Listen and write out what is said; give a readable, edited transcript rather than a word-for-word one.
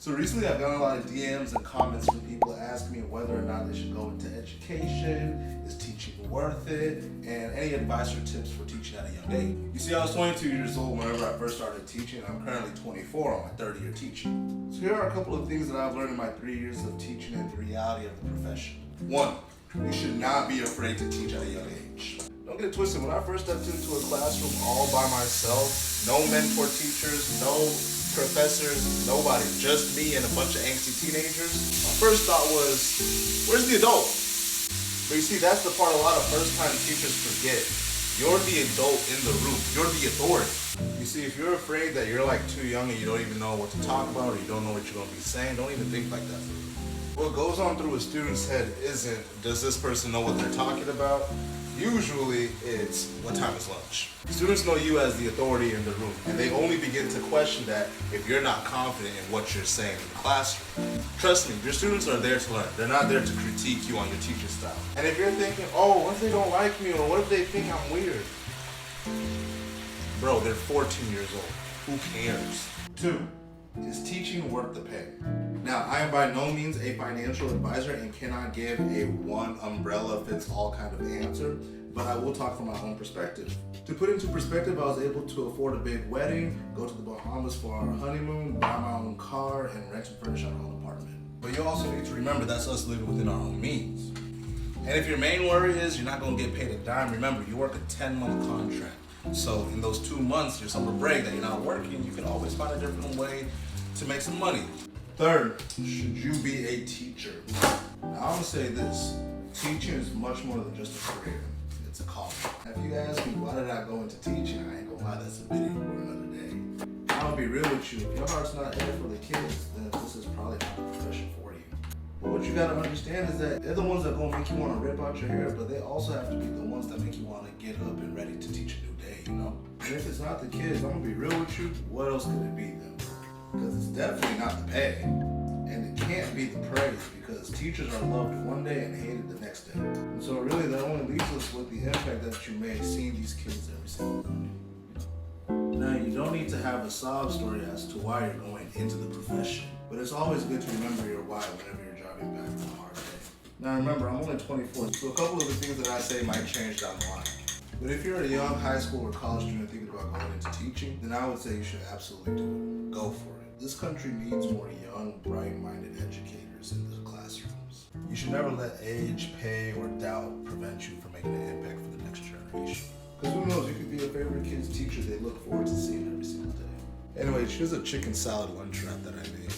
So recently I've gotten a lot of DMs and comments from people asking me whether or not they should go into education, is teaching worth it, and any advice or tips for teaching at a young age. You see, I was 22 years old whenever I first started teaching, and I'm currently 24 on my third year teaching. So here are a couple of things that I've learned in my 3 years of teaching and the reality of the profession. 1, you should not be afraid to teach at a young age. Don't get it twisted, when I first stepped into a classroom all by myself, no mentor teachers, no professors, nobody, just me and a bunch of angsty teenagers, my first thought was, where's the adult? But you see, that's the part a lot of first-time teachers forget. You're the adult in the room. You're the authority. You see, if you're afraid that you're like too young and you don't even know what to talk about or you don't know what you're going to be saying, don't even think like that. What goes on through a student's head isn't, does this person know what they're talking about? Usually it's, what time is lunch? Students know you as the authority in the room, and they only begin to question that if you're not confident in what you're saying in the classroom. Trust me, your students are there to learn. They're not there to critique you on your teaching style. And if you're thinking, oh, what if they don't like me, or what if they think I'm weird? Bro, they're 14 years old. Who cares? 2, is teaching worth the pay? Now, I am by no means a financial advisor and cannot give a one umbrella fits all kind of answer, but I will talk from my own perspective. To put into perspective, I was able to afford a big wedding, go to the Bahamas for our honeymoon, buy my own car, and rent and furnish our own apartment. But you also need to remember that's us living within our own means. And if your main worry is you're not going to get paid a dime, remember, you work a 10-month contract. So in those 2 months, your summer break that you're not working, you can always find a different way to make some money. 3rd, should you be a teacher? Now, I'm gonna say this, teaching is much more than just a career, it's a calling. If you ask me why did I go into teaching, I ain't gonna lie, that's a video for another day. I'll be real with you, if your heart's not in it for the kids, then this is probably not the profession for you. But what you gotta understand is that they're the ones that gonna make you wanna rip out your hair, but they also have to be the ones that make you wanna get up and ready to teach a new day, you know? And if it's not the kids, I'm gonna be real with you, what else could it be then? Because it's definitely not the pay, and it can't be the praise, because teachers are loved one day and hated the next day. And so really that only leaves us with the impact that you may see these kids every single day. Now, you don't need to have a sob story as to why you're going into the profession, but it's always good to remember your why whenever you're driving back from a hard day. Now remember, I'm only 24, so a couple of the things that I say might change down the line. But if you're a young high school or college student thinking about going into teaching, then I would say you should absolutely do it. Go for it. This country needs more young, bright-minded educators in the classrooms. You should never let age, pay, or doubt prevent you from making an impact for the next generation. Because who knows, you could be a favorite kid's teacher they look forward to seeing every single day. Anyways, here's a chicken salad lunch wrap that I made.